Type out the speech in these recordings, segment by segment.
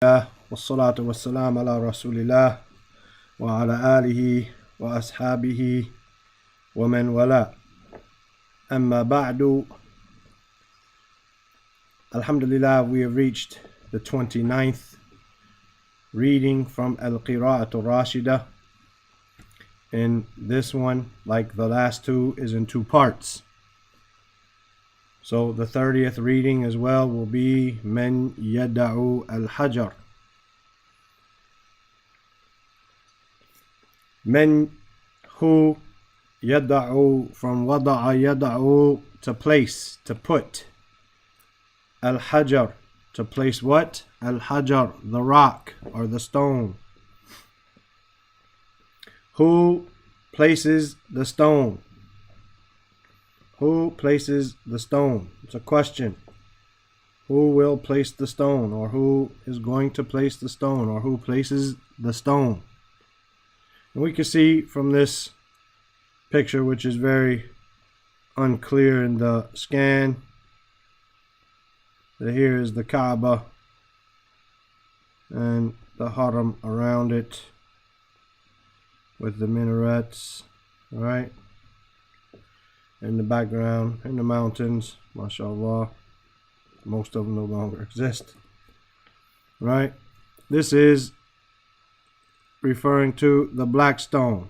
والصلاة والسلام على رسول الله وعلى آله وأصحابه ومن والاه أما بعد. Alhamdulillah, we have reached the 29th reading from Al-Qira'at Al-Rashida, and this one, like the last two, is in two parts. So the 30th reading as well will be Men Yada'u Al-Hajar. Men who Yada'u, from Wada'a Yada'u, to place, to put. Al-Hajar, to place what? Al-Hajar, the rock or the stone. Who places the stone? Who places the stone? It's a question. Who will place the stone, or who is going to place the stone, or who places the stone? And we can see from this picture, which is very unclear in the scan, that here is the Kaaba and the Haram around it with the minarets, right? In the background, in the mountains, mashallah, most of them no longer exist, right? This is referring to the black stone.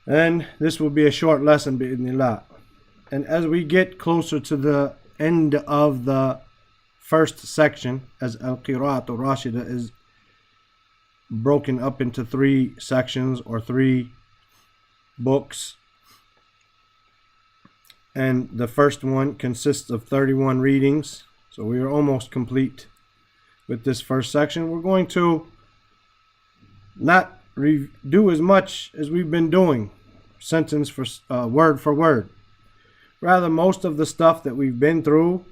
And this will be a short lesson, bi'idhnillah. And as we get closer to the end of the first section, as Al-Qira'at Al-Rashida is broken up into three sections or three books, and the first one consists of 31 readings, so we are almost complete with this first section. We're going to not do as much as we've been doing, sentence for word for word. Rather, most of the stuff that we've been through,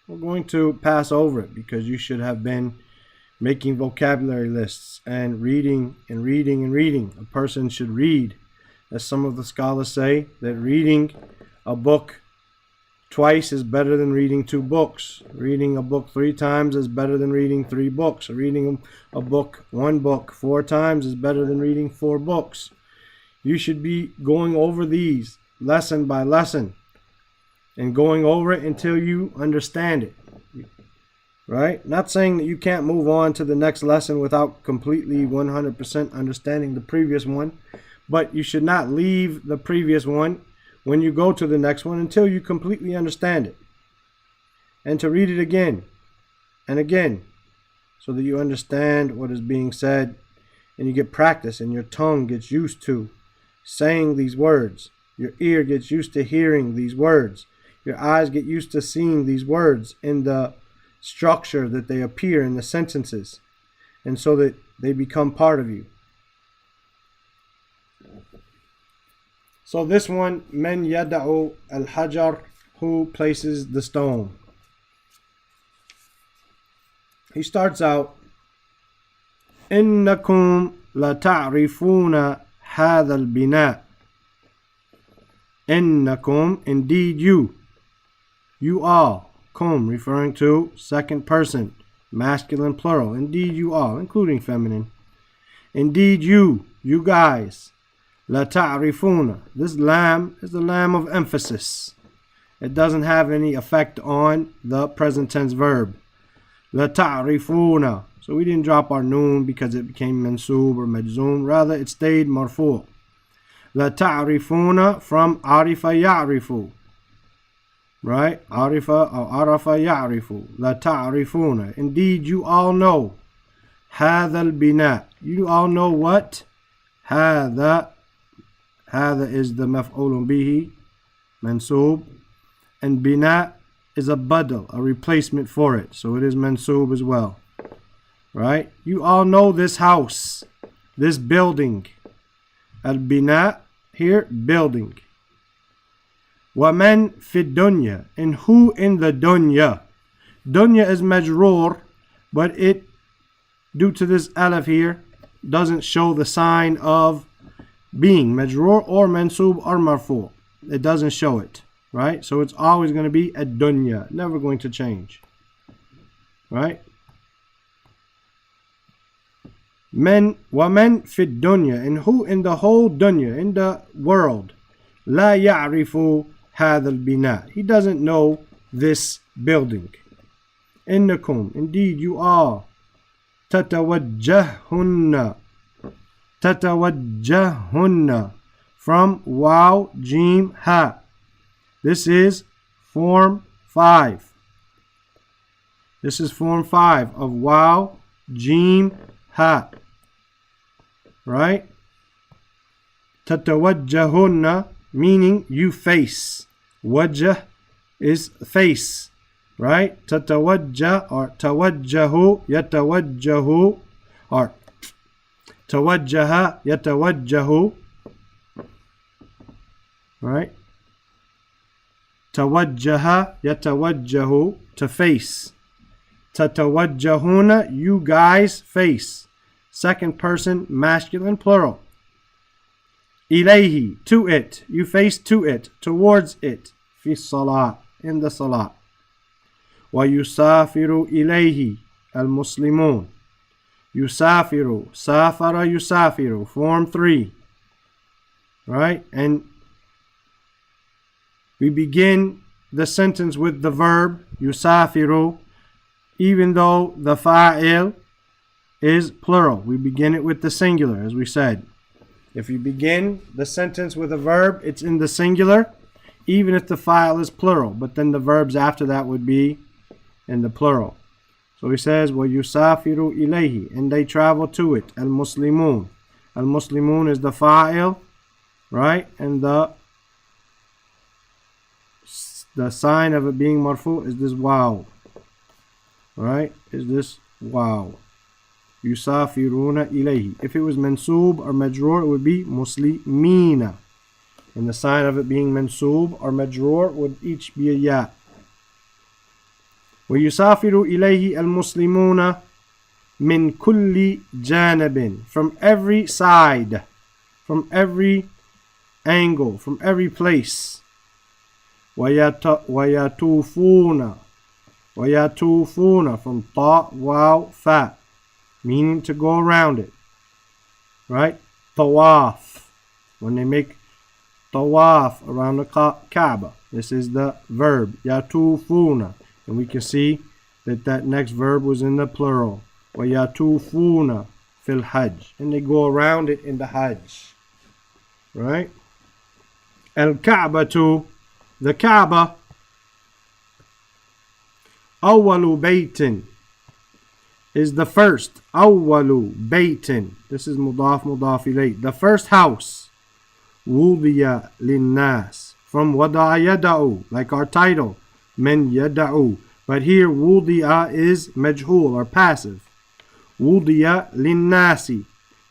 we're going to pass over it, because you should have been making vocabulary lists and reading and reading and reading. A person should read, as some of the scholars say, that reading a book twice is better than reading two books. Reading a book 3 times is better than reading 3 books. Reading a book, one book, 4 times is better than reading 4 books. You should be going over these lesson by lesson and going over it until you understand it, right? Not saying that you can't move on to the next lesson without completely 100% understanding the previous one, but you should not leave the previous one when you go to the next one until you completely understand it. And to read it again and again so that you understand what is being said, and you get practice, and your tongue gets used to saying these words. Your ear gets used to hearing these words. Your eyes get used to seeing these words in the structure that they appear in the sentences, and so that they become part of you. So this one, Men Yada'u Al-Hajar, who places the stone. He starts out, إنكم لتعرفون هذا البناء. إنكم, indeed you all, kum, referring to second person, masculine plural, indeed you all, including feminine. Indeed you guys, la ta'rifuna. This lam is the lam of emphasis. It doesn't have any effect on the present tense verb. La ta'rifuna. So we didn't drop our noon because it became mansoob or majzoom. Rather, it stayed marfu'. La ta'rifuna, from arifa ya'rifu. Right? Arifa or arafa ya'rifu. La ta'rifuna. Indeed, you all know. Hadha al-bina. You all know what? Hadha. Hadha is the maf'ulun bihi, mansoob. And bina is a badal, a replacement for it. So it is mansoob as well. Right? You all know this house, this building. Al-bina, here, building. وَمَنْ فِي الدُّنْيَا, and who in the dunya. Dunya is majroor, but it, due to this alif here, doesn't show the sign of being majroor or mansoob or marfu'. It doesn't show it, right? So it's always going to be ad-dunya, never going to change. right? Men ومن في الدنيا, and who in the whole dunya, in the world, لا يعرف هذا البناء, he doesn't know this building. إنكم, indeed you are, تتوجهن, تتوجهن, from waw jim ha. This is form 5. This is form 5 of waw jim ha. Right? Tatawajjahunna, meaning you face. Wajjah is face. Right? Tatawajjah or tawajjahu, yatawajjahu, or tawajjaha, yatawajjahu. Right? Tawajjaha, yatawajjahu, to face. Tatawajjahuna, you guys face. Second person, masculine, plural. Ilayhi, to it. You face to it, towards it. Fi salah, in the salah. Wa yusafiru ilayhi, al-muslimun. Yusafiru, safara yusafiru, form 3. Right? And we begin the sentence with the verb, yusafiru, even though the fa'il is plural. We begin it with the singular, as we said. If you begin the sentence with a verb, it's in the singular, even if the fa'il is plural. But then the verbs after that would be in the plural. So he says, وَيُسَافِرُ إِلَيْهِ, and they travel to it. Al-Muslimun. Al-Muslimun is the fa'il, right? And the sign of it being marfu is this waw. Right? Is this waw. Yusafiruna ilayhi. If it was mansoob or majroor, it would be muslimina. And the sign of it being mansoob or majroor would each be a ya. وَيُسَافِرُ إِلَيْهِ الْمُسْلِمُونَ مِنْ كُلِّ جَانِبٍ, from every side, from every angle, from every place. وَيَتُوفُونَ, وَيَتُوفُونَ, from ta, waw, fa, meaning to go around it. Right? Tawaf, when they make tawaf around the Kaaba. This is the verb, yatufuna. And we can see that that next verb was in the plural. وَيَتُوفُونَ فِي الْحَجِّ, and they go around it in the Hajj. Right? Al-Ka'batu, the Kaaba. أَوَّلُ بَيْتٍ, is the first. أَوَّلُ بَيْتٍ, this is mudaf ilayh, the first house. وُضِيَ لِلنَّاسِ, from وَضَعَ يَدَعُ, like our title, men yada'u. But here wudi'a is majhul or passive. Wudi'a linnasi,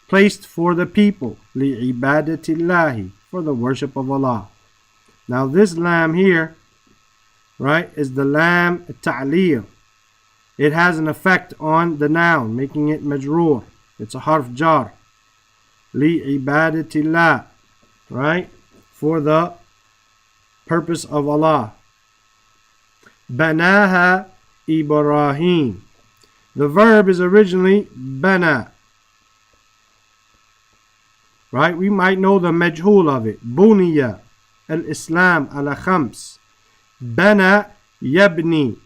placed for the people. Li'ibadatillahi, for the worship of Allah. Now this lam here, right, is the lam ta'lil. It has an effect on the noun, making it majroor. It's a harf jar. Li'ibadatillah, right, for the purpose of Allah. Banaha Ibrahim. The verb is originally bana. Right? We might know the majhul of it. Buniya al-Islam ala khams. Bana yabni.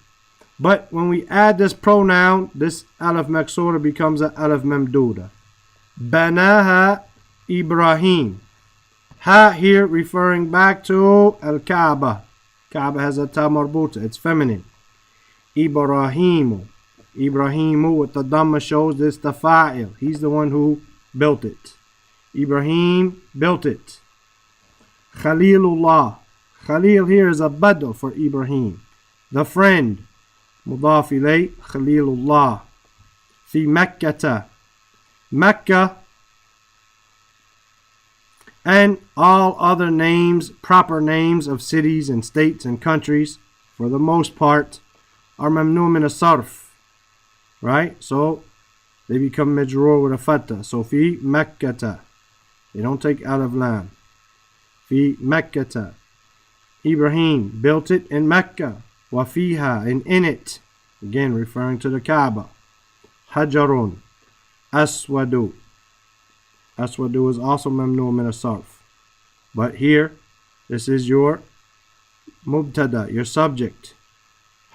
But when we add this pronoun, this alif maksura becomes an alif mamduda. Banaha Ibrahim. Ha here referring back to al-Kaaba. Kaaba has a ta marbuta, it's feminine. Ibrahimu. Ibrahimu with the dhamma shows this the fa'il. He's the one who built it. Ibrahim built it. Khalilullah. Khalil here is a badal for Ibrahim. The friend. Mudaf ilay, Khalilullah. Fi Makkata. Mecca. And all other names, proper names of cities and states and countries, for the most part, are mamnu min as-sarf. Right? So they become majroor with a fatta. So fi Makkata. They don't take alif lam. Fi Makkata. Ibrahim built it in Mecca. Wa fiha, and in it. again referring to the Kaaba. Hajarun, aswadu. Aswadu is also mamnu min as-sarf. But here, this is your mubtada, your subject.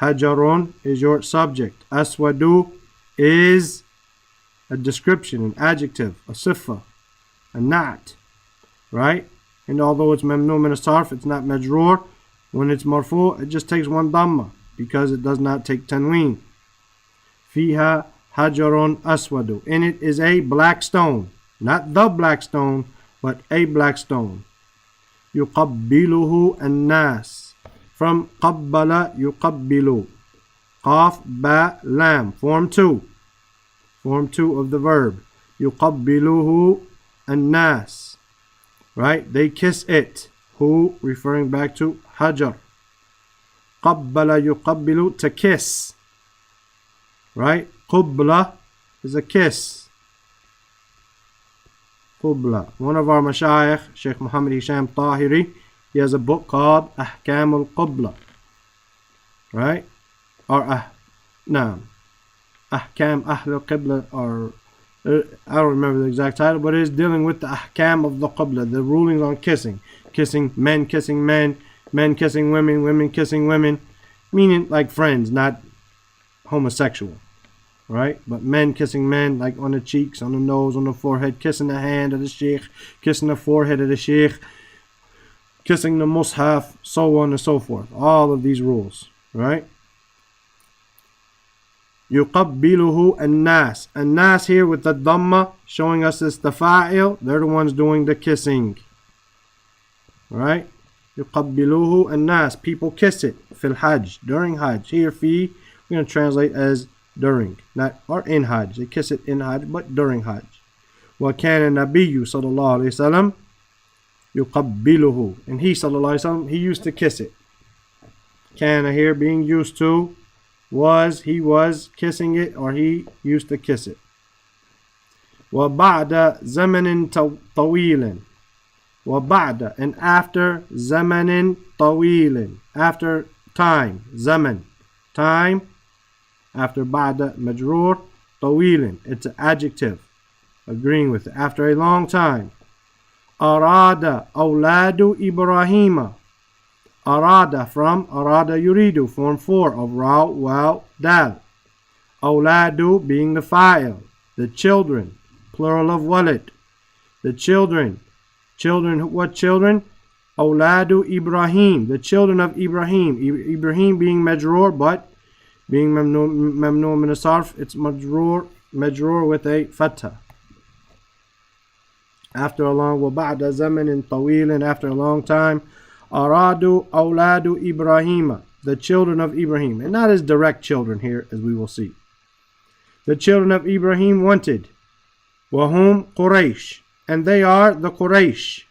Hajarun is your subject. Aswadu is a description, an adjective, a sifa, a na'at, right? And although it's mamnu min as-sarf, it's not majroor. When it's marfu, it just takes one dhamma because it does not take tanween. Fiha hajarun aswadu. In it is a black stone. Not the black stone, but a black stone. Yuqabbiluhu an-nas. From qabbala yuqabbilu. Qaf, ba, lam. Form 2. Form 2 of the verb. Yuqabbiluhu an-nas. Right? They kiss it. Who? Referring back to hajar. Qabbala yuqabbilu, to kiss. Right? Qubla is a kiss. Qubla. One of our mashayikh, Sheikh Muhammad Hisham Tahiri, he has a book called Ahkam al-Qubla. Right? Or Naam. Ahkam Ahl al-Qibla, or I don't remember the exact title, but it is dealing with the ahkam of the Qibla, the rulings on kissing. Kissing men, men kissing women, women kissing women. Meaning like friends, not homosexual. Right? But men kissing men, like on the cheeks, on the nose, on the forehead, kissing the hand of the sheikh, kissing the forehead of the sheikh, kissing the mushaf, so on and so forth. All of these rules. Right? Yuqabbiluhu an-nas. An-nas here with the dhamma, showing us it's the fa'il. They're the ones doing the kissing. Right? Yuqabbiluhu an-nas. People kiss it. Fil hajj. During hajj. Here, fi, we're going to translate as during. Not, or in hajj. They kiss it in hajj, but during hajj. Wa kana nabiyyu sallallahu alayhi wa sallam yuqabbiluhu. And he, sallallahu alayhi wa sallam, he used to kiss it. Kana here being used to, he was kissing it, or he used to kiss it. وَبَعْدَ زَمَنٍ طَوِيلٍ. وَبَعْدَ, and after زَمَنٍ طَوِيلٍ, after time, zaman, time, after بَعْدَ مَجْرُورٍ طَوِيلٍ, it's an adjective, agreeing with it, after a long time. أَرَادَ أَوْلَادُ إِبْرَاهِيمَ. Arada, from arada yuridu, form 4 of ra, waw, dal. Awladu being the fa'il, the children, plural of walid. The children. Children, what children? Awladu Ibrahim, the children of Ibrahim. Ibrahim being majroor, but being mamnu min as-sarf, it's majroor with a fatha. After a long, وَبَعْدَ زَمَنٍ طَوِيلٍ, after a long time, Aradu awladu Ibrahim, the children of Ibrahim. And not his direct children here, as we will see. The children of Ibrahim wanted. Wahum Quraysh. And they are the Quraysh.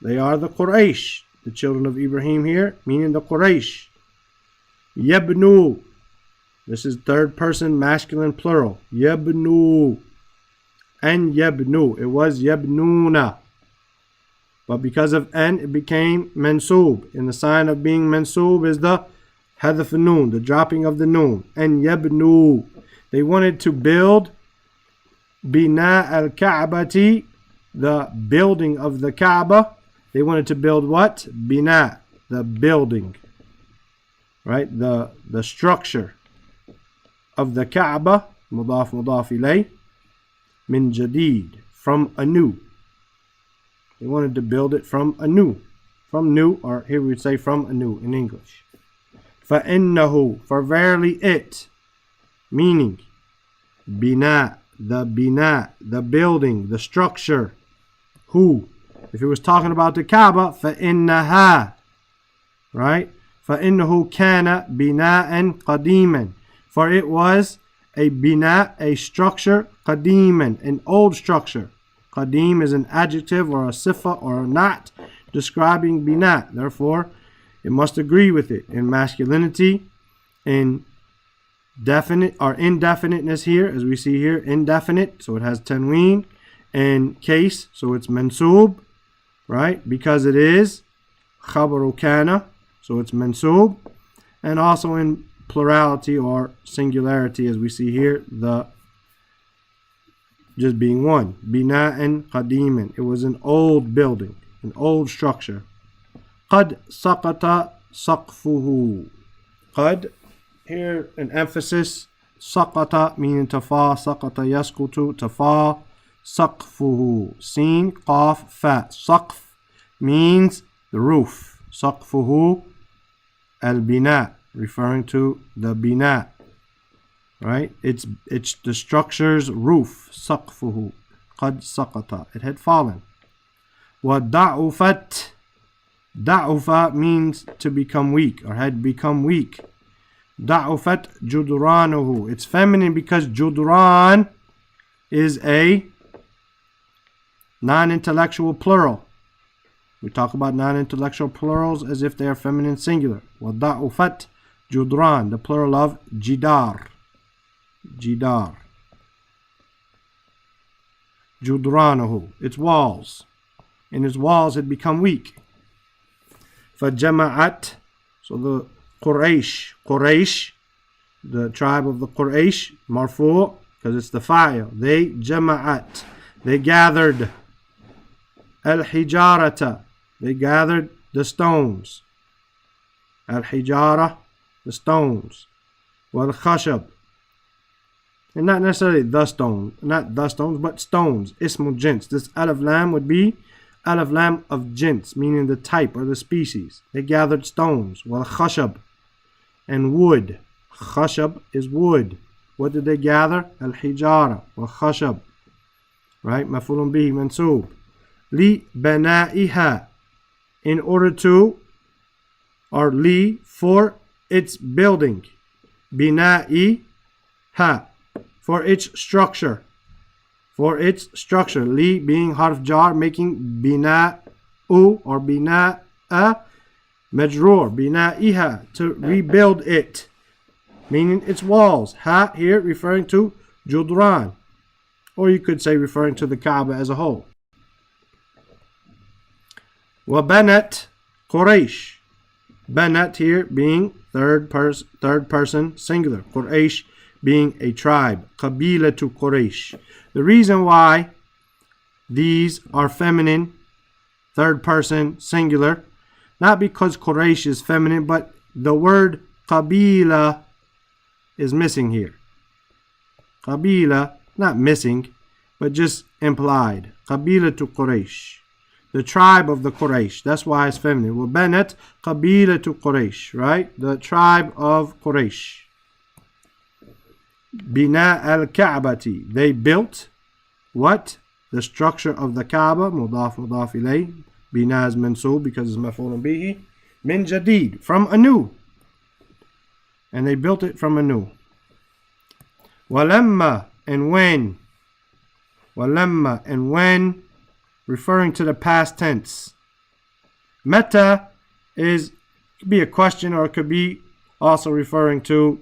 They are the Quraysh. The children of Ibrahim here, meaning the Quraysh. Yabnu. This is third person masculine plural. Yabnu. And yabnu. It was yabnuna. But because of an, it became mansoob. And the sign of being mansoob is the hadaf noon, the dropping of the noon. And yabnu. They wanted to build bina al-Ka'bati, the building of the Kaaba. They wanted to build what? Bina, the building. Right? The structure of the Kaaba. Mudaf ilay. Min jadid. From anew. They wanted to build it from anew. From new, or here we would say from anew in English. فَإِنَّهُ, for verily it, meaning bina, the building, the structure. Who? If it was talking about the Kaaba, فَإِنَّهَا, right? فَإِنَّهُ كَانَ بِنَاءً قَدِيمًا, for it was a bina, a structure, قَدِيمًا, an old structure. Qadim is an adjective or a sifa or a not describing bina. Therefore, it must agree with it in masculinity, in definite or indefiniteness here, as we see here, indefinite, so it has tanween, and case, so it's mansoob, right? Because it is khabaru kana, so it's mansoob, and also in plurality or singularity, as we see here, the just being one. Bina'an qadiman. It was an old building, an old structure. Qad saqata saqfuhu. Qad, here an emphasis. Saqata meaning to fall. Saqata yasqutu, to fall. Saqfuhu. Sin, qaf, fa. Saqf means the roof. Saqfuhu al-bina, referring to the bina. Right? It's the structure's roof. Saqfuhu. Qad saqata. It had fallen. Wa da'ufat. Da'ufa means to become weak or had become weak. Da'ufat judranuhu. It's feminine because judran is a non-intellectual plural. We talk about non-intellectual plurals as if they are feminine singular. Wa da'ufat judran, the plural of jidar. Jidar. Judranuhu. Its walls. And its walls had become weak. فَجَمَعَتْ. So the Quraysh, the tribe of the Quraysh, marfu, because it's the fa'il. They jama'at. They gathered. Al-hijarata. They gathered the stones. Al-hijara, the stones. Wal-khashab. And not necessarily the stone, not the stones, but stones. Ismul jins. This alif lam would be alif lam of jins, meaning the type or the species. They gathered stones. Wal khashab, and wood. Khashab is wood. What did they gather? Al hijara. Wal khashab. Right? Maf'ulun bihi mansub. Li bana'iha. In order to, or li, for its building. Bina'i ha. For its structure. For its structure. Li being harf jar, making bina'u or bina'a majroor. Bina'iha, to rebuild it. Meaning its walls. Ha here referring to Judran. Or you could say referring to the Kaaba as a whole. وَبَنَتْ Quraysh. Banat here being third person singular. Quraysh being a tribe. Qabila to Quraysh. The reason why these are feminine, third person singular, not because Quraysh is feminine, but the word Qabila is missing here. Qabila, not missing, but just implied. Qabila to Quraysh. The tribe of the Quraysh. That's why it's feminine. وَبَنَتْ Qabila to Quraysh. Right? The tribe of Quraysh. Bina al-Ka'bati. They built what? The structure of the Kaaba. Mudaf ilay. Bina is mansub because it's maf'ulun bihi. Min jadid. From anew. And they built it from anew. Walamma, and when. Walamma, and when, referring to the past tense. Meta could be a question, or it could be also referring to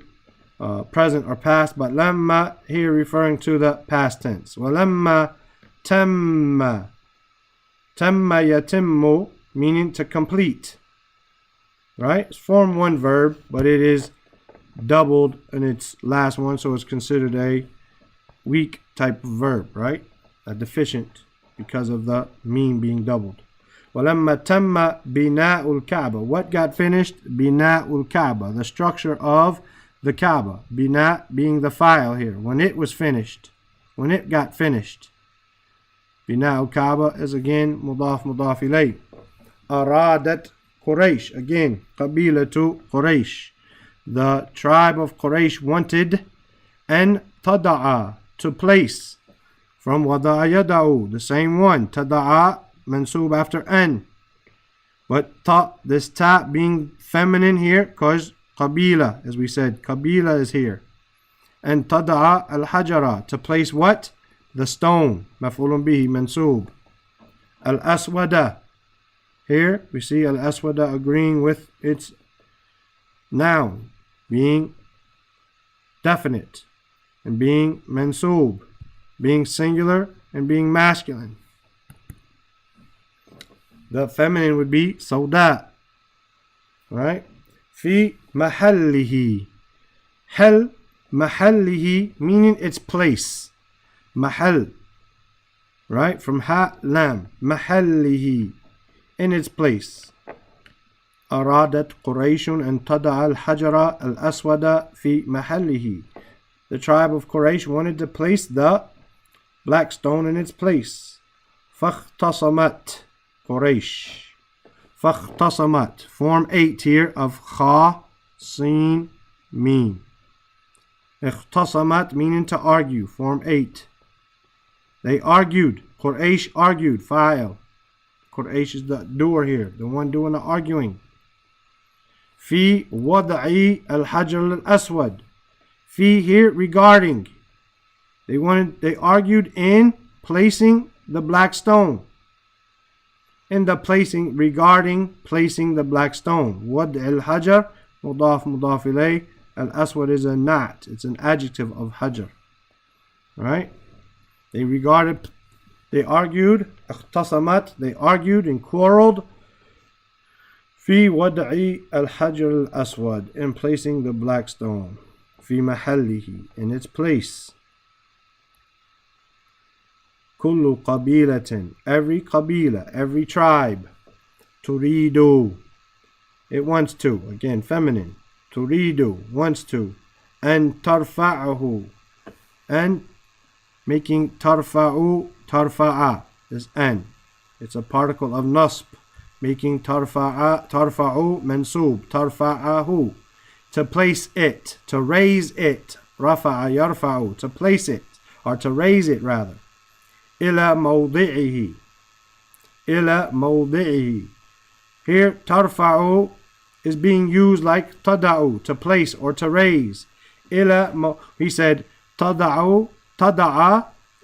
present or past, but lamma here referring to the past tense. Walamma tamma. Tamma yatimmu, meaning to complete. Right? It's form one verb, but it is doubled in its last one, so it's considered a weak type of verb, right? A deficient because of the mean being doubled. وَلَمَّا تَمَّ بِنَاءُ الْكَعْبَةِ. What got finished? بِنَاءُ الْكَعْبَةِ. The structure of the Kaaba. Bina being the file here. When it was finished. When it got finished. Bina'u Kaaba is again mudaf ilay. Aradat Quraysh. Again, Qabila to Quraysh. The tribe of Quraysh wanted and tada'a, to place. From wada'a yada'u, the same one. Tada'a, mansub after an. But this ta being feminine here, because Qabila, as we said, Qabila is here. And tada'a al-hajara, to place what? The stone. Maf'ulun bihi, mansub. Al-aswada. Here we see al-aswada agreeing with its noun, being definite, and being mansub, being singular, and being masculine. The feminine would be sawda. Right? Fi mahallihi. Hal mahallihi, meaning its place. Mahal, right? From ha lam. Mahallihi, in its place. أرادت قريش أن تضع الحجر الأسود في محله. The tribe of Quraysh wanted to place the black stone in its place. فاختصمت قريش. فاختصمت. Form 8 here of kha, sin, meen. اختصمت meaning to argue. Form 8. They argued. Quraysh argued. Fa'il. Quraysh is the doer here, the one doing the arguing. في وضع الحجر الأسود. Fi here regarding. They argued in placing the black stone. In the placing, regarding placing the black stone. وضع الحجر مضاف مضاف إليه. Al-Aswad is a nat. It's an adjective of hajar. Right? They argued. اختصمت. They argued and quarreled. في وضع الحجر الأسود, in placing the black stone. في محله, in its place. كل قبيلة, every قبيلة, every tribe. تريد, it wants to, again feminine. تريد, wants to. أن ترفعه, and making ترفع, ترفع is an. It's a particle of nasb. Making ترفع mansub, ترفعه, to place it, to raise it. رفع يرفع, to place it, or to raise it rather. إلى موضعه, إلى موضعه. Here ترفع is being used like تضع, to place or to raise. He said تضع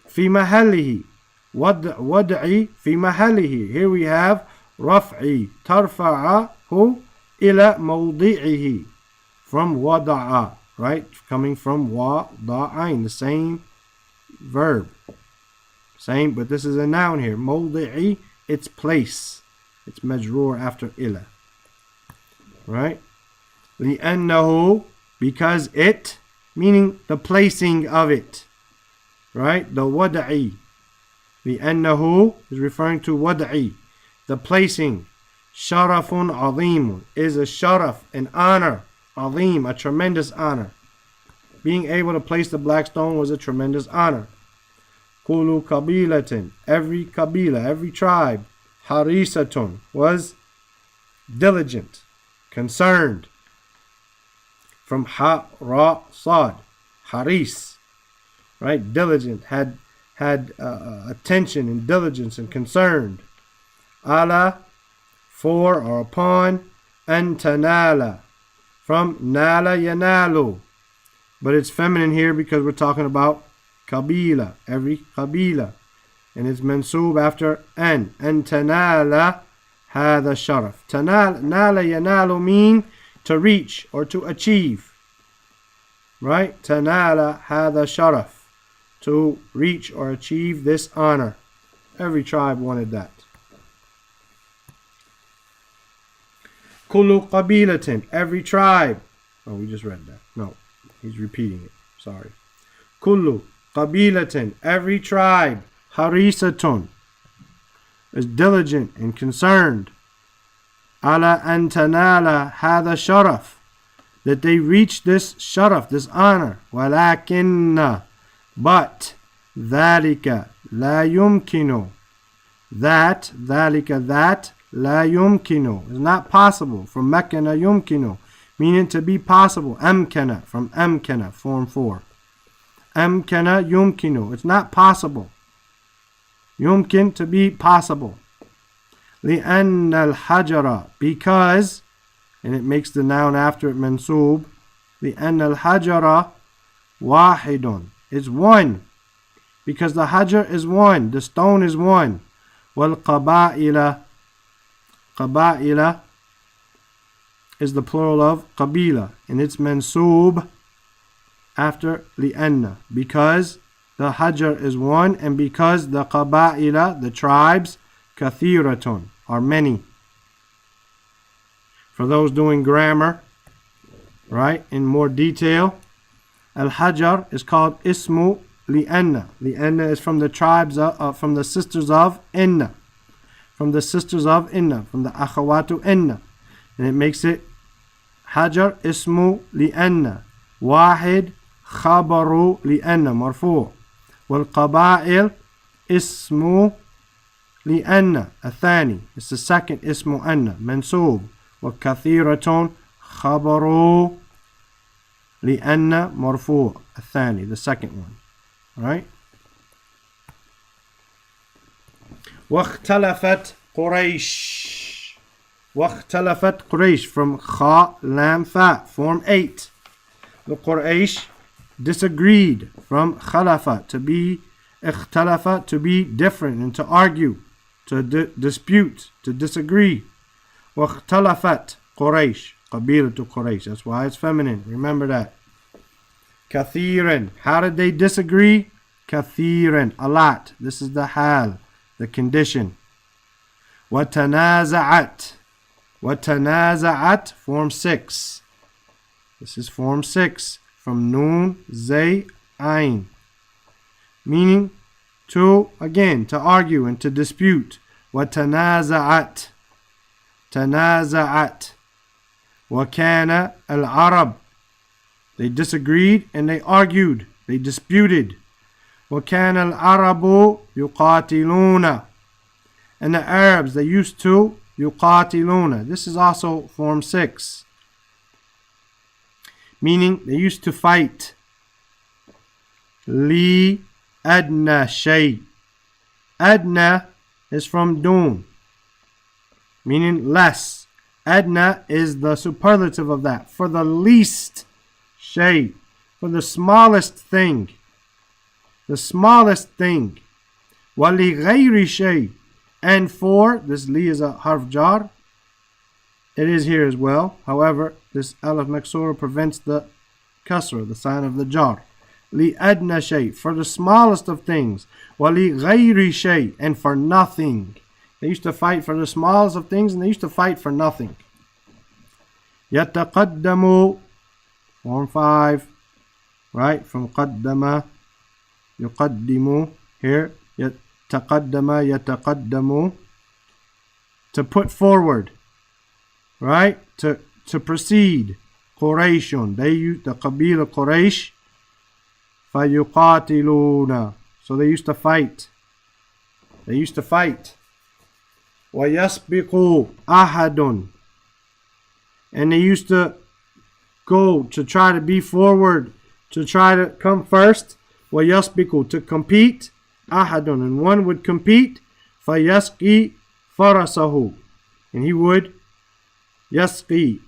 في محله. وضعي في محله. Here we have رفعي ترفعه إلى موضعه, from وضع, right? Coming from وضعين, the same verb. Same, but this is a noun here. موضعي, its place. It's majroor after إلى. Right? لأنه, because it, meaning the placing of it. Right? The وضعي. لأنه is referring to وضعي. The placing. Sharafun azimun is a sharaf, an honor. Azim, a tremendous honor. Being able to place the black stone was a tremendous honor. Kulu kabilatin, every kabila, every tribe. Harisatun was diligent, concerned. From ha, ra, sad. Haris, right? Diligent, had attention and diligence and concerned. Ala, for or upon. Antanala, from nala yanalu, but it's feminine here because we're talking about kabila, every kabila, and it's mansub after an. Antanala hadha sharaf. Nala yanalu mean to reach or to achieve, right? Tanala hadha sharaf, to reach or achieve this honor. Every tribe wanted that. Kullu qabilatin, every tribe. Oh, we just read that. No, he's repeating it. Sorry. Kullu qabilatin, every tribe. Harisatun, is diligent and concerned. Ala an tanala hadha sharaf, that they reach this sharaf, this honor. Walakinna, but dhalika la yumkinu, that dhalika, that la yumkinu is not possible. From makana yumkinu, meaning to be possible. Amkana, from amkana, form 4. Amkana yumkinu, it's not possible. Yumkin, to be possible. Li'anna al-hajara, because, and it makes the noun after it mansub. Li'anna al-hajara wahidun, it's one, because the hajar is one, the stone is one. Wal qaba'ila, qaba'ila is the plural of qabila, and it's mansub after li'anna, because the hajar is one, and because the qaba'ila, the tribes, kathiratun, are many. For those doing grammar, right, in more detail, Al-Hajar is called Ismu Li'anna. Li'anna is from the tribes from the sisters of Inna. From the sisters of Inna, from the Akhawatu Inna. And it makes it Hajar Ismu Li'anna. Wahid Khabaru Li'anna Marfu'. والقبائل اسم لأن الثاني. It's the second اسم أن منصوب. وكثيرة خبر لأن مرفوع الثاني, the second one. Alright? واختلفت قريش. واختلفت قريش from خا لام فا, form 8. The Quraysh disagreed from khalafa, to be ikhtalafa, to be different and to argue, to dispute, to disagree. واختلفت قريش, قبيلة قريش, that's why it's feminine, remember that. كثيرا, how did they disagree? كثيرا, a lot, this is the hal, the condition. وتنازعت, وتنازعت, form 6. This is form 6. From Noon, Zay, Ain. Meaning to, again, to argue and to dispute. وَتَنَازَعَتْ. تَنَازَعَتْ. وَكَانَ الْعَرَبِ. They disagreed and they argued. They disputed. وَكَانَ الْعَرَبُ يُقَاتِلُونَ. And the Arabs, they used to يُقَاتِلُونَ. This is also form 6. Meaning they used to fight. Li adna shay. Adna is from dun, meaning less. Adna is the superlative of that. For the least shay, for the smallest thing. The smallest thing. Wali ghayri shay. And for, this li is a harf jar. It is here as well. However, this alif maksura prevents the kasra, the sign of the jar. Li adna shay, for the smallest of things. Wali ghayri shay, and for nothing. They used to fight for the smallest of things, and they used to fight for nothing. Yataqaddamu, form 5, right? From qaddama, yuqaddimu, here. Yataqaddama, yataqaddamu, to put forward. Right? To proceed. Qurayshun. They used the Qabila Quraysh. فَيُقَاتِلُونَ. So they used to fight. They used to fight. وَيَسْبِقُ أَحَدٌ. And they used to go to try to be forward, to try to come first. وَيَسْبِقُ, to compete. أَحَدٌ. And one would compete. فَيَسْقِي فَرَسَهُ. And he would Yasqi,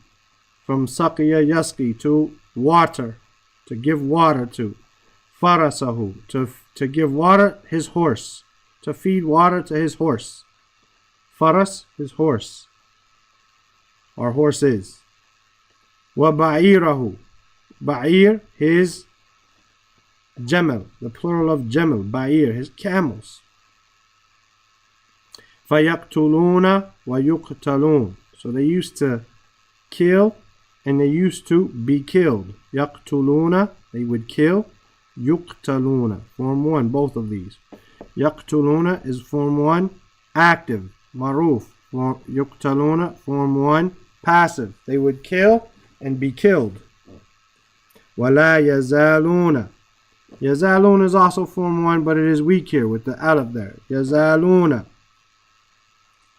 from saqiya yasqi, to water, to give water to. Farasahu, to give water his horse, to feed water to his horse. Faras, his horse, or horses. Wa ba'irahu, ba'ir, his jamal, the plural of jamal, ba'ir, his camels. Fayaqtuluna wa yuqtalun. So they used to kill and they used to be killed. Yaqtuluna, they would kill. Yuqtaluna, form 1, both of these. Yaqtuluna is form 1, active. Maruf, yuqtaluna, form 1, passive. They would kill and be killed. Wala yazaluna. Yazaluna is also form 1, but it is weak here with the alif there. Yazaluna.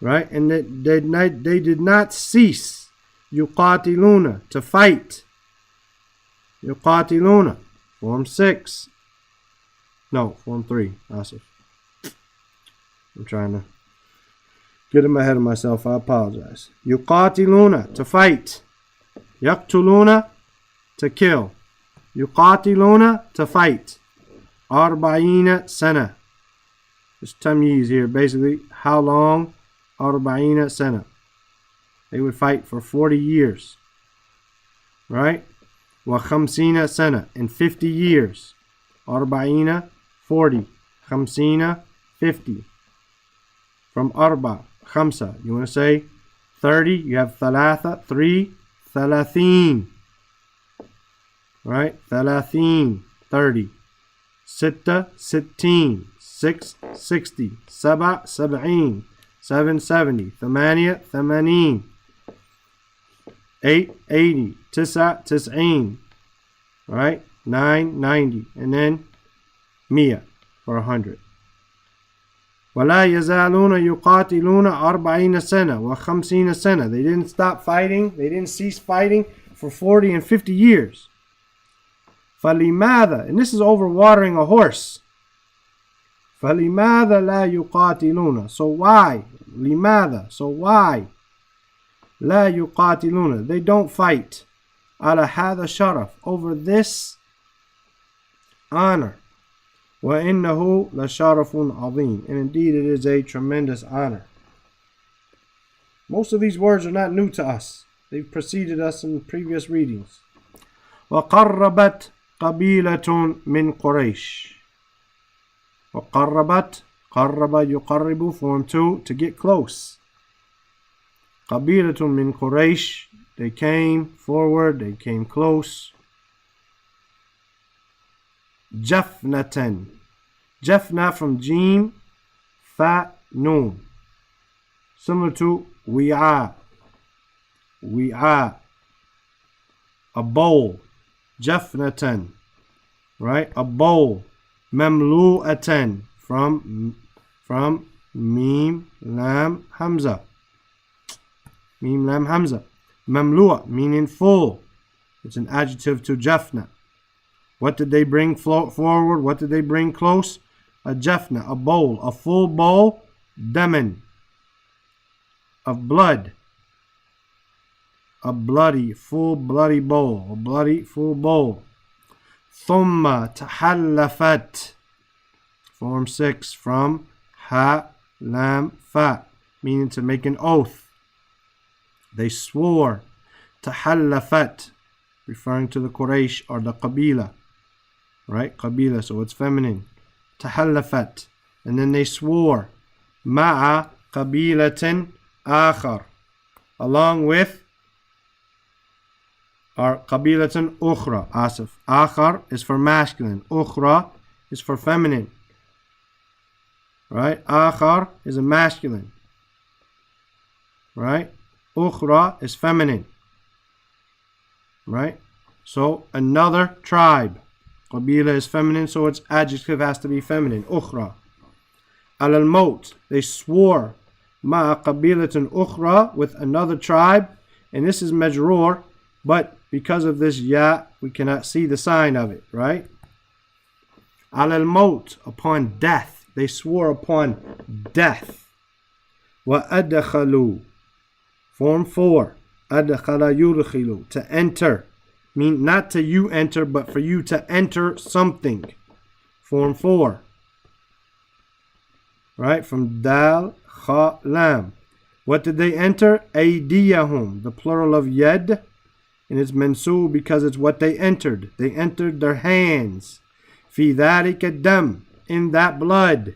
Right? And they did not cease. Yuqatiluna, to fight. Yuqatiluna, form 6. No, form 3. Asif. I'm trying to get in my head of myself. I apologize. Yuqatiluna, to fight. Yaqtuluna, to kill. Yuqatiluna, to fight. Arba'ina sana. There's tamyiz here. Basically, how long? Arba'ina sana. They would fight for 40 years. Right? Wa khamsina sana. In 50 years. Arba'ina, 40. Khamsina, 50. From arba, khamsa. You want to say 30? You have thalatha, 3. Thalathin. right? ثلاثين, 30. ستة, 16. 6, 60. سبع, 70. 7, 70. ثمانية, 80. 8, 80. تسعة, 90. Right? 9, 90. And then 100 for 100. ولا يزالون يقاتلون 40 سنة و50 سنة. They didn't stop fighting. They didn't cease fighting for 40 and 50 years. فلماذا? And this is over watering a horse. فلماذا لا يقاتلون? So why? لماذا? So why? لا يقاتلون. They don't fight. على هذا الشرف. Over this honor. وإنه لشرف عظيم. And indeed it is a tremendous honor. Most of these words are not new to us. They've preceded us in previous readings. وقربت قبيلة من قريش. وقربت, قرب يقرب, form 2, to get close. قبيلة من قريش, they came forward, they came close. جفنة, جفنة from Jim, Fa, Noon. Similar to wi'a, wi'a, a bowl. جفنة, right? A bowl. مملوءة from Mim, Lam, Hamza. Mim, Lam, Hamza. Mamlu'a, meaning full. It's an adjective to Jafna. What did they bring forward? What did they bring close? A Jafna, a bowl, a full bowl, daman, of blood. A bloody, full bloody bowl, a bloody, full bowl. ثم تحلفت, form 6, from Ha, Lam, Fa, meaning to make an oath. They swore. تحلفت, referring to the Quraysh or the Qabila, right? Qabila, so it's feminine. تحلفت, and then they swore. مع قبيلة آخر, along with or قبيلة أخرى. Asif. آخر is for masculine. أخرى is for feminine. Right? آخر is a masculine. Right? أخرى is feminine. Right? So another tribe. قبيلة is feminine, so its adjective has to be feminine. أخرى. على الموت, they swore. مع قبيلة أخرى, with another tribe. And this is majroor, but because of this ya, we cannot see the sign of it, right? على الموت, upon death. They swore upon death. وأدخلوا, form 4. أدخل يدخل, to enter. Mean not to you enter, but for you to enter something. Form 4. Right? From dal, kha, lam. What did they enter? أيديهم, the plural of yad. And it's mansub because it's what they entered. They entered their hands. في ذلك الدم, in that blood.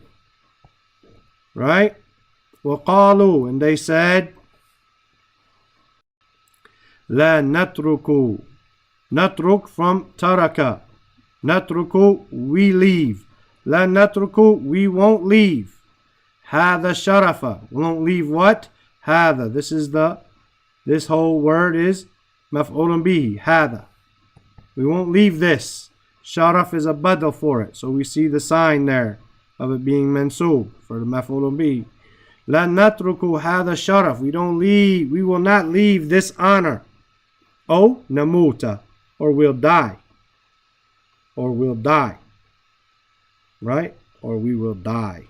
Right? وقالوا, and they said, لا نترك. Natruk from taraka. Natruku, we leave. La natruku, we won't leave. Hada sharafa, we won't leave what? Hada. This whole word is maf'ulun bihi. Hada. We won't leave this. Sharaf is a badal for it. So we see the sign there of it being mansub for the maf'ulun bihi. La natruku hada sharaf. We will not leave this honor. Oh, namuta. Or we'll die. Or we'll die. Right? Or we will die.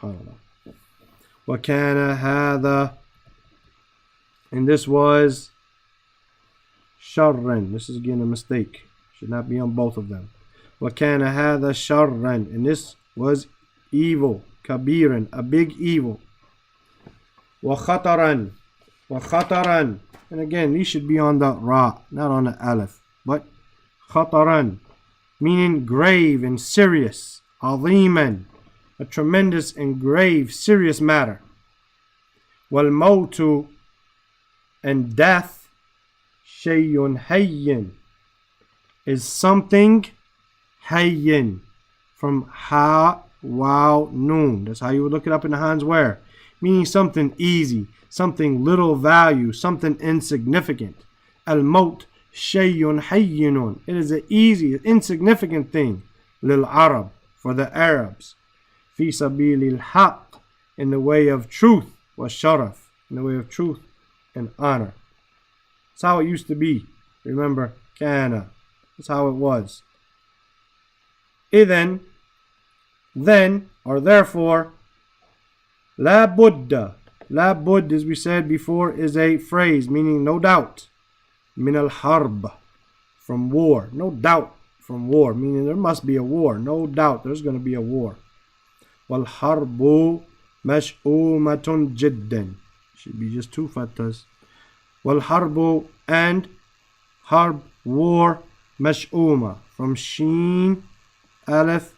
وَكَانَ هَذَا, and this was sharran. This is again a mistake. Should not be on both of them. وَكَانَ هَذَا sharran, and this was evil. Kabiran, a big evil. وَخَطَرًا, وَخَطَرًا. And again, these should be on the ra, not on the alif. But khataran, meaning grave and serious. Aziman, a tremendous and grave, serious matter. Wal mautu, and death. Shayun hayyin, is something hayyin, from ha, waw, noon. That's how you would look it up in the Hans Where, meaning something easy, something little value, something insignificant. Al-maut shayun hayyinun. It is an easy, insignificant thing. Lil Arab, for the Arabs. Fi sabilil haq, in the way of truth. Was sharaf, in the way of truth and honor. That's how it used to be. Remember, kana. That's how it was. Then, or therefore, la budda. La bud, as we said before, is a phrase meaning no doubt. Min al harb, from war. No doubt from war, meaning there must be a war. No doubt there's going to be a war. Wal harbu mash'umatun jiddan. Should be just two fathas. Wal harbu, and harb, war, mash'uma, from sheen, alif,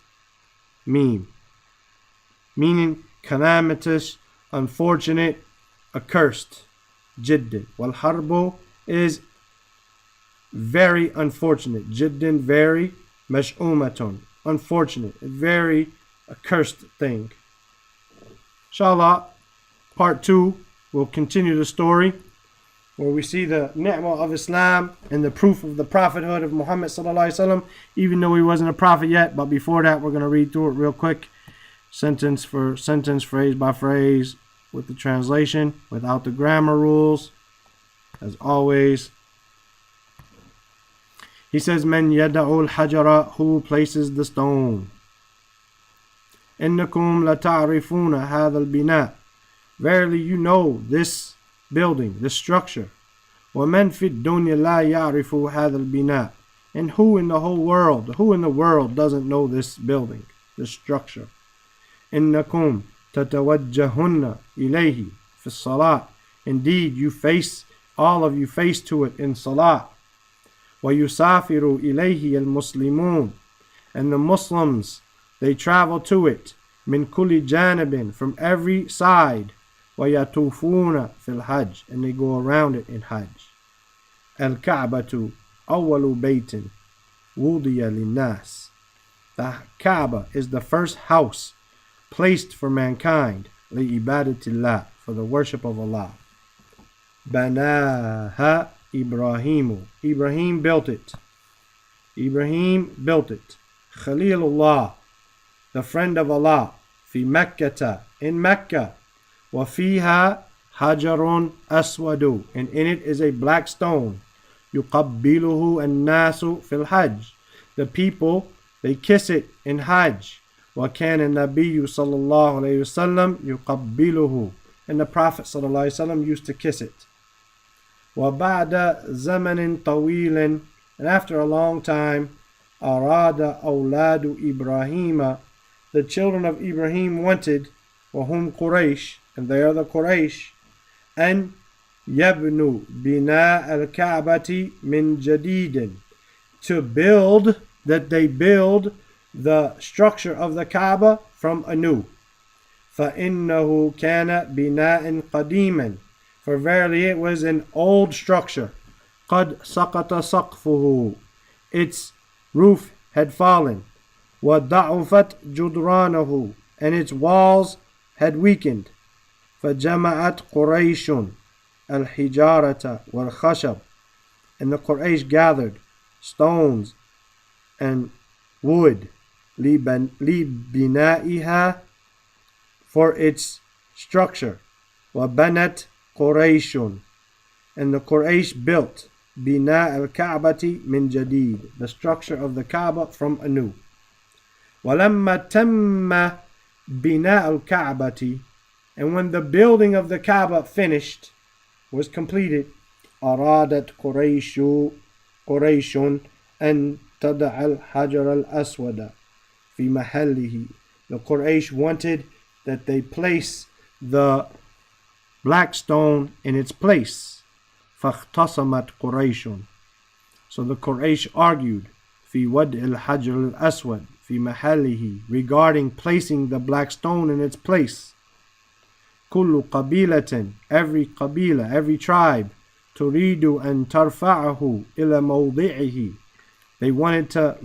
mim, meaning calamitous, unfortunate, accursed. Jiddan. Wal harbu is very unfortunate. Jiddan, very. Mash'umatun, unfortunate, very accursed thing. Inshallah, part 2 will continue the story where we see the ni'mah of Islam and the proof of the prophethood of Muhammad sallallahu alaihi wasallam, even though he wasn't a prophet yet. But before that, we're going to read through it real quick, sentence for sentence, phrase by phrase, with the translation, without the grammar rules, as always. He says, Man yada'ul hajara, who places the stone. Innakum la ta'rifuna hadha al-bina. Verily you know this building, this structure. Wa man fid dunya la ya'rifu hadha al-bina. And who in the world doesn't know this building, this structure? Innakum tatawajjahunna ilayhi fi salat. Indeed, all of you face to it in salat. وَيُسَافِرُ إِلَيْهِ الْمُسْلِمُونَ. And the Muslims, they travel to it. مِنْ كُلِّ جَانِبٍ, from every side. وَيَطُوفُونَ فِي الْحَجِّ. And they go around it in Hajj. الْكَعْبَةُ أَوَّلُ بَيْتٍ وُضِيَ لِلنَّاسِ. The Kaaba is the first house placed for mankind. لِعِبَادَةِ اللَّهِ, for the worship of Allah. بَنَاهَا Ibrahimu. Ibrahim built it. Khalilullah, the friend of Allah. Fi Makkata, in Mecca. Wa fiha hajarun aswadu, and in it is a black stone. Yuqabbiluhu an-nasu fil hajj. The people, they kiss it in Hajj. Wa kana an-nabiyyu sallallahu alayhi wasallam yuqabbiluhu. And the Prophet sallallahu alayhi wasallam used to kiss it. وَبَعْدَ زَمَنٍ طَوِيلٍ, and after a long time, أَرَادَ أَوْلَادُ إِبْرَاهِيمَ, the children of Ibrahim wanted, وَهُمْ قُرَيْشٍ, and they are the Quraysh, أَنْ يَبْنُوا بِنَاءَ الْكَعْبَةِ مِنْ جَدِيدٍ, to build, that they build the structure of the Kaaba from anew. فَإِنَّهُ كَانَ بِنَاءً قَدِيمًا, for verily it was an old structure. قَدْ سَقَطَ سَقْفُهُ, its roof had fallen. وَضَعُفَتْ جُدْرَانَهُ, and its walls had weakened. فَجَمَعَتْ قُرَيْشٌ الْحِجَارَةَ وَالْخَشَبَ, and the Quraysh gathered stones and wood. لِبِنَائِهَا, for its structure. وَبَنَتْ Qurayshun, and the Quraysh built Bina al-Ka'bati min Jadid, the structure of the Kaaba from anew. وَلَمَّا تَمَّ Bina al-Ka'bati, and when the building of the Kaaba was completed, أَرَادَتْ قُرَيشٌ أَن تَدَعَ الْحَجَرَ الْأَسْوَدَ فِي مَحَلِّهِ. The Quraysh wanted that they place the black stone in its place. فَاخْتَصَمَتْ قُرَيْشٌ, so the Quraysh argued فِي وَدْءِ الْحَجْرِ الْأَسْوَدِ فِي مَحَلِّهِ, regarding placing the black stone in its place. كُلُّ قَبِيلَةٍ, every qabila, every tribe, تُرِيدُ أَن تَرْفَعَهُ إِلَى مَوْضِعِهِ, They wanted to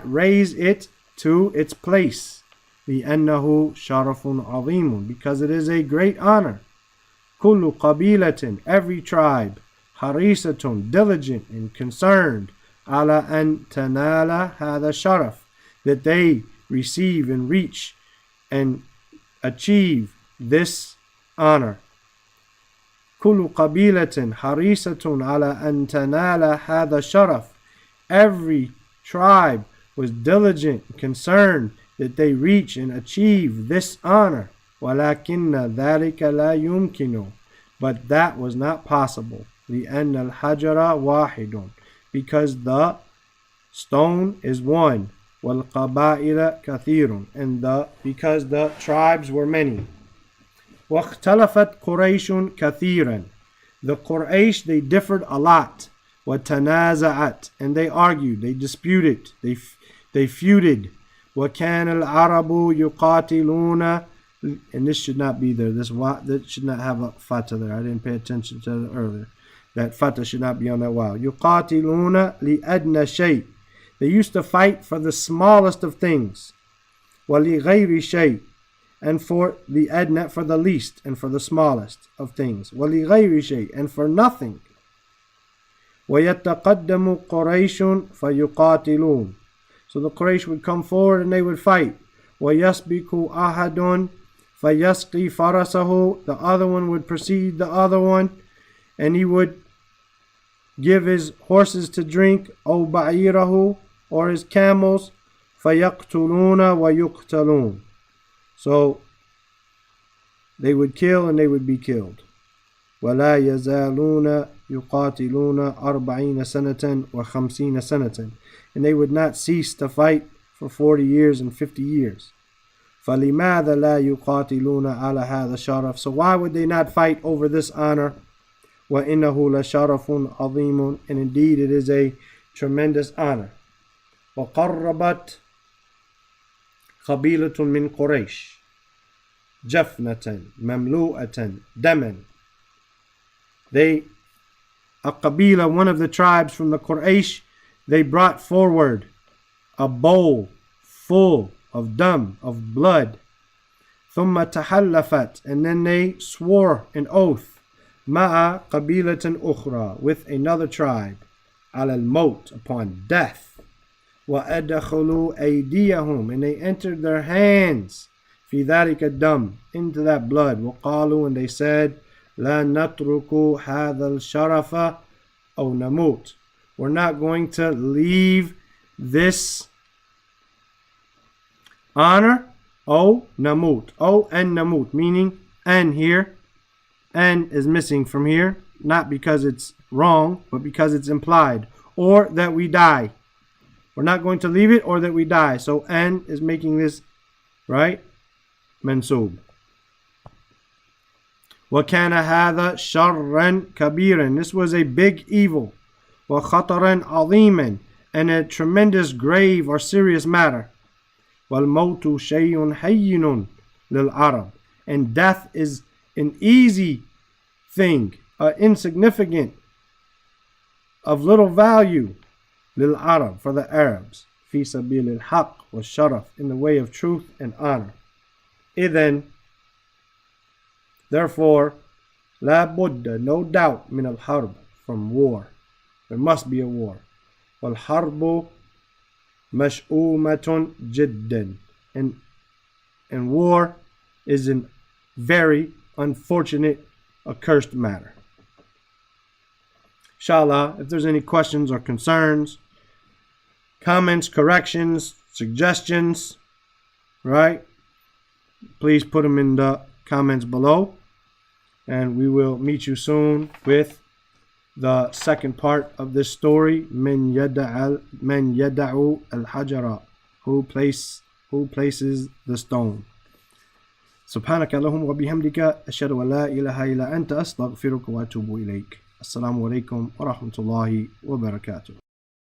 raise it to its place. لأنه شرف عظيم, because it is a great honor. كل قبيلة, every tribe. حريصة, diligent and concerned. على أن تنال هذا الشرف, that they receive and reach and achieve this honor. كل قبيلة حريصة على أن تنال هذا الشرف. Every tribe was diligent and concerned that they reach and achieve this honor. ولكن ذلك لا يمكن, but that was not possible. لأن الحجر واحد, because the stone is one. والقبائل كثير, and because the tribes were many. واختلفت قريش كثيرا. The Quraysh, they differed a lot. وتنازعت, and they argued, they disputed, they feuded. وكان العرب يقاتلون, and this should not be there. This should not have a fatah there. I didn't pay attention to it earlier. That fatah should not be on that wow. يقاتلون لأدنى شيء. They used to fight for the smallest of things. وَلِغَيْرِ شَيْءٍ, and for the adna, for the least, and for the smallest of things. وَلِغَيْرِ شَيْءٍ, and for nothing. وَيَتَقَدَّمُ قُرَيْشٌ فَيُقَاتِلُونَ. So the Quraysh would come forward and they would fight. وَيَسْبِكُ أَحَدٌ فَيَسْقِي فَرَسَهُ. The other one would precede the other one, and he would give his horses to drink, أو بَعِيرَهُ, or his camels. فَيَقْتُلُونَ وَيُقْتَلُونَ. So they would kill and they would be killed. وَلَا يَزَالُونَ يُقَاتِلُونَ 40 سَنَةً و50 سَنَةً. And they would not cease to fight for 40 years and 50 years. فَلِمَاذَا لَا يُقَاتِلُونَ عَلَى هَذَا الشَّرَفِ. So why would they not fight over this honor? وَإِنَّهُ لَشَرَفٌ عَظِيمٌ. And indeed it is a tremendous honor. وَقَرَّبَتْ قَبِيلَةٌ مِّن قُرَيْشٍ جَفْنَةً مَمْلُوءَةً دَمًا. A qabila, one of the tribes from the Quraysh, they brought forward a bowl full of dam, of blood. ثُمَّ تَحَلَّفَتْ, and then they swore an oath. مَعَ قَبِيلَةٍ أُخْرَى, with another tribe. عَلَى الْمَوْتِ, upon death. وَأَدَخَلُوا أَيْدِيَهُمْ, and they entered their hands. فِي ذَلِكَ الدَّمِ, into that blood. وَقَالُوا, and they said, لَا نَتْرُكُ هَذَا الشَّرَفَ أَوْ نَمُوتُ. We're not going to leave this honor. Oh, namut. Oh, and namut, meaning and here. And is missing from here, not because it's wrong, but because it's implied. Or that we die. We're not going to leave it, or that we die. So and is making this, right? Mansub. وَكَانَ هَذَا شَرًّا كَبِيرًا. This was a big evil. وَخَطَرًا عَظِيمًا. And a tremendous grave or serious matter. وَالْمَوْتُ شَيْءٌ حَيِّنٌ لِلْعَرَبِ. And death is an easy thing, insignificant, of little value. لِلْعَرَبِ, for the Arabs. فِي سَبِيلِ الْحَقِّ وَالشَّرَفِ, in the way of truth and honor. إِذَن, therefore, لَا بُدَّ, no doubt, مِنَ الْحَرْبِ, from war. There must be a war. وَالْحَرْبُ مَشْؤُومَةٌ جِدًّا. And war is a very unfortunate, accursed matter. Inshallah, if there's any questions or concerns, comments, corrections, suggestions, right, please put them in the comments below. And we will meet you soon with the second part of this story. من يدع الحجر, who places the stone. سبحانك اللهم وبحمدك أشهد أن لا إله إلا أنت أستغفرك وأتوب إليك. السلام عليكم ورحمة الله وبركاته.